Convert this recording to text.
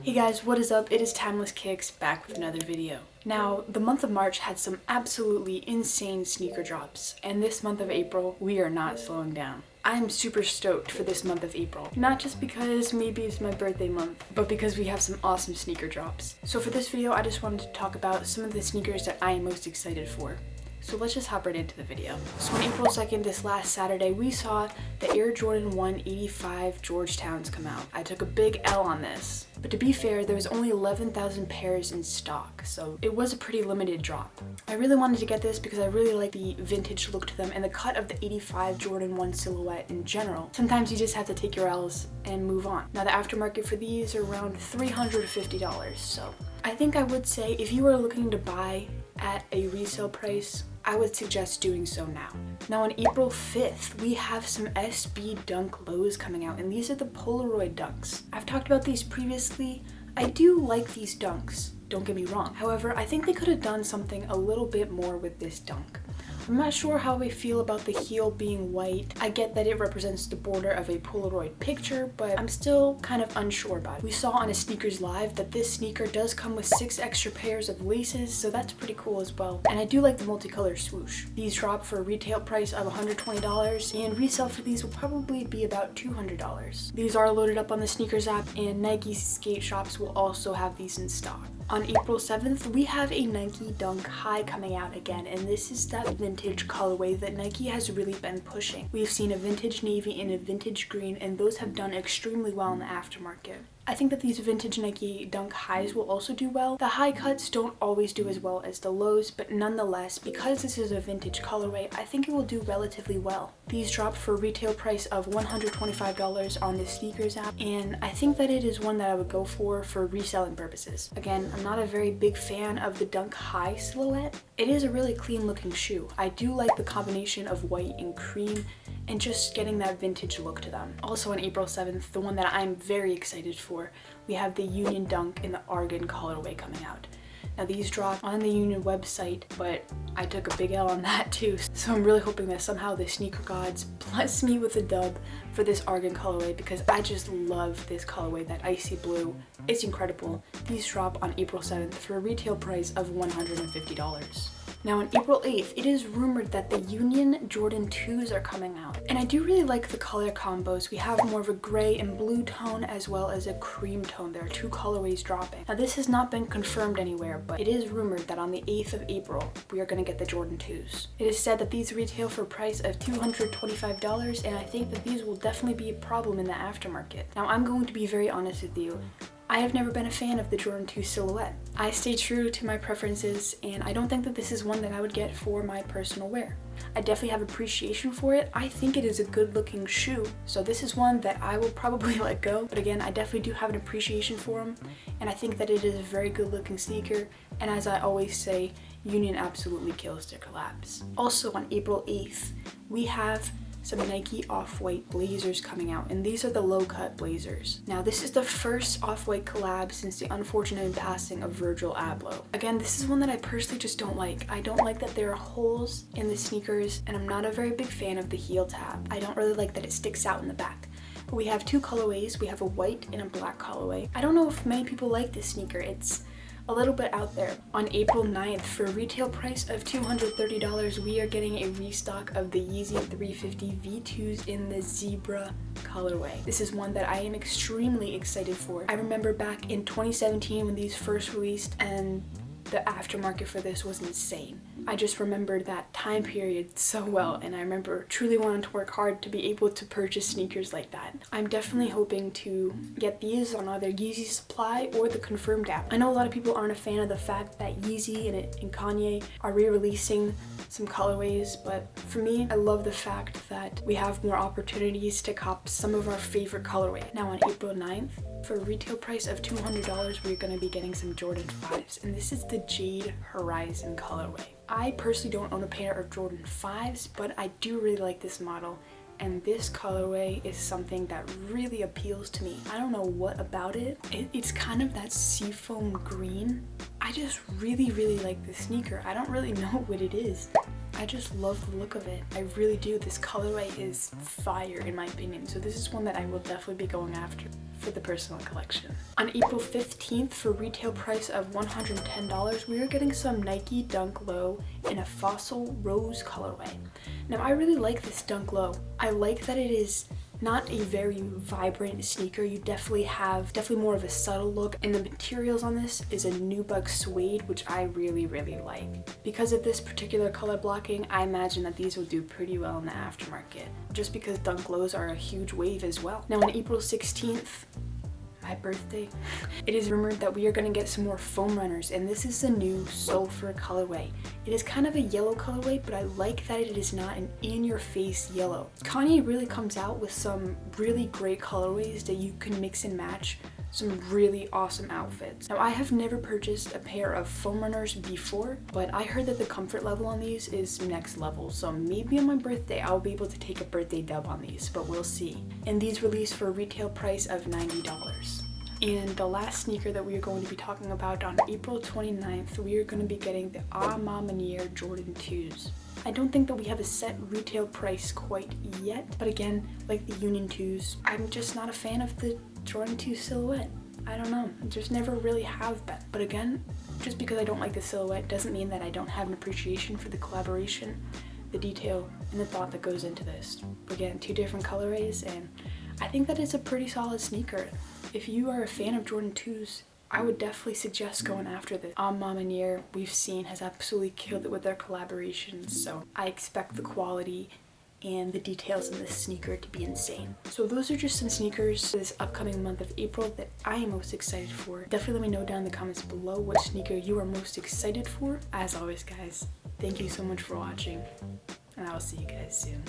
Hey guys, what is up? It is Timeless Kicks back with another video. Now, the month of March had some absolutely insane sneaker drops, and this month of April, we are not slowing down. I'm super stoked for this month of April. Not just because maybe it's my birthday month, but because we have some awesome sneaker drops. So for this video, I just wanted to talk about some of the sneakers that I am most excited for. So let's just hop right into the video. So on April 2nd, this last Saturday, we saw the Air Jordan 1 85 Georgetowns come out. I took a big L on this. But to be fair, there was only 11,000 pairs in stock, so it was a pretty limited drop. I really wanted to get this because I really like the vintage look to them and the cut of the 85 Jordan 1 silhouette in general. Sometimes you just have to take your L's and move on. Now the aftermarket for these are around $350, so I think I would say if you are looking to buy at a resale price, I would suggest doing so now. Now on April 5th, we have some SB Dunk Lows coming out, and these are the Polaroid dunks. I've talked about these previously. I do like these dunks, don't get me wrong. However, I think they could have done something a little bit more with this dunk. I'm not sure how I feel about the heel being white. I get that it represents the border of a Polaroid picture, but I'm still kind of unsure about it. We saw on a Sneakers Live that this sneaker does come with 6 extra pairs of laces, so that's pretty cool as well. And I do like the multicolor swoosh. These drop for a retail price of $120, and resale for these will probably be about $200. These are loaded up on the Sneakers app, and Nike skate shops will also have these in stock. On April 7th, we have a Nike Dunk High coming out again, and this is that vintage colorway that Nike has really been pushing. We've seen a vintage navy and a vintage green, and those have done extremely well in the aftermarket. I think that these vintage Nike Dunk Highs will also do well. The high cuts don't always do as well as the lows, but nonetheless, because this is a vintage colorway, I think it will do relatively well. These drop for a retail price of $125 on the Sneakers app, and I think that it is one that I would go for reselling purposes. Again, I'm not a very big fan of the Dunk High silhouette. It is a really clean looking shoe. I do like the combination of white and cream and just getting that vintage look to them. Also on April 7th, the one that I'm very excited for, we have the Union Dunk in the Argan colorway coming out. Now these drop on the Union website, but I took a big L on that too. So I'm really hoping that somehow the sneaker gods bless me with a dub for this Argan colorway, because I just love this colorway, that icy blue. It's incredible. These drop on April 7th for a retail price of $150. Now on April 8th, it is rumored that the Union Jordan 2s are coming out. And I do really like the color combos. We have more of a gray and blue tone as well as a cream tone. There are 2 colorways dropping. Now this has not been confirmed anywhere, but it is rumored that on the 8th of April, we are going to get the Jordan 2s. It is said that these retail for a price of $225, and I think that these will definitely be a problem in the aftermarket. Now I'm going to be very honest with you. I have never been a fan of the Jordan 2 silhouette. I stay true to my preferences, and I don't think that this is one that I would get for my personal wear. I definitely have appreciation for it. I think it is a good looking shoe, so this is one that I will probably let go. But again, I definitely do have an appreciation for them, and I think that it is a very good looking sneaker, and as I always say, Union absolutely kills their collabs. Also on April 8th, we have some Nike Off-White blazers coming out, and these are the low-cut blazers. Now this is the first Off-White collab since the unfortunate passing of Virgil Abloh. Again, this is one that I personally just don't like. I don't like that there are holes in the sneakers, and I'm not a very big fan of the heel tab. I don't really like that it sticks out in the back. But we have 2 colorways. We have a white and a black colorway. I don't know if many people like this sneaker. It's a little bit out there. On April 9th, for a retail price of $230, we are getting a restock of the Yeezy 350 V2s in the zebra colorway. This is one that I am extremely excited for. I remember back in 2017 when these first released, and the aftermarket for this was insane. I just remembered that time period so well, and I remember truly wanting to work hard to be able to purchase sneakers like that. I'm definitely hoping to get these on either Yeezy Supply or the Confirmed app. I know a lot of people aren't a fan of the fact that Yeezy and Kanye are re-releasing some colorways, but for me, I love the fact that we have more opportunities to cop some of our favorite colorway. Now on April 9th, for a retail price of $200, we're going to be getting some Jordan 5s, and this is the Jade Horizon colorway. I personally don't own a pair of Jordan 5s, but I do really like this model, and this colorway is something that really appeals to me. I don't know what about it. It's kind of that seafoam green. I just really like this sneaker. I don't really know what it is. I just love the look of it. I really do. This colorway is fire in my opinion. So this is one that I will definitely be going after for the personal collection. On April 15th, for retail price of $110, we are getting some Nike Dunk Low in a fossil rose colorway. Now I really like this Dunk Low. I like that it is not a very vibrant sneaker. You definitely more of a subtle look, and the materials on this is a nubuck suede, which I really like. Because of this particular color blocking, I imagine that these will do pretty well in the aftermarket, just because Dunk Lows are a huge wave as well. Now on April 16th, my birthday, it is rumored that we are going to get some more foam runners, and this is the new sulfur colorway. It is kind of a yellow colorway, but I like that it is not an in-your-face yellow. Kanye really comes out with some really great colorways that you can mix and match some really awesome outfits. Now I have never purchased a pair of foam runners before, but I heard that the comfort level on these is next level, so maybe on my birthday I'll be able to take a birthday dub on these, but we'll see. And these released for a retail price of $90. And the last sneaker that we are going to be talking about, on April 29th, we are going to be getting the A Ma Maniére Jordan 2s. I don't think that we have a set retail price quite yet, but again, like the Union 2s, I'm just not a fan of the Jordan 2 silhouette. I don't know, just never really have been. But again, just because I don't like the silhouette doesn't mean that I don't have an appreciation for the collaboration, the detail, and the thought that goes into this. Again, two different colorways, and I think that it's a pretty solid sneaker. If you are a fan of Jordan 2s, I would definitely suggest going after this. A Ma Maniére, we've seen, has absolutely killed it with their collaborations, so I expect the quality and the details in this sneaker to be insane. So those are just some sneakers this upcoming month of April that I am most excited for. Definitely let me know down in the comments below what sneaker you are most excited for. As always guys, thank you so much for watching, and I will see you guys soon.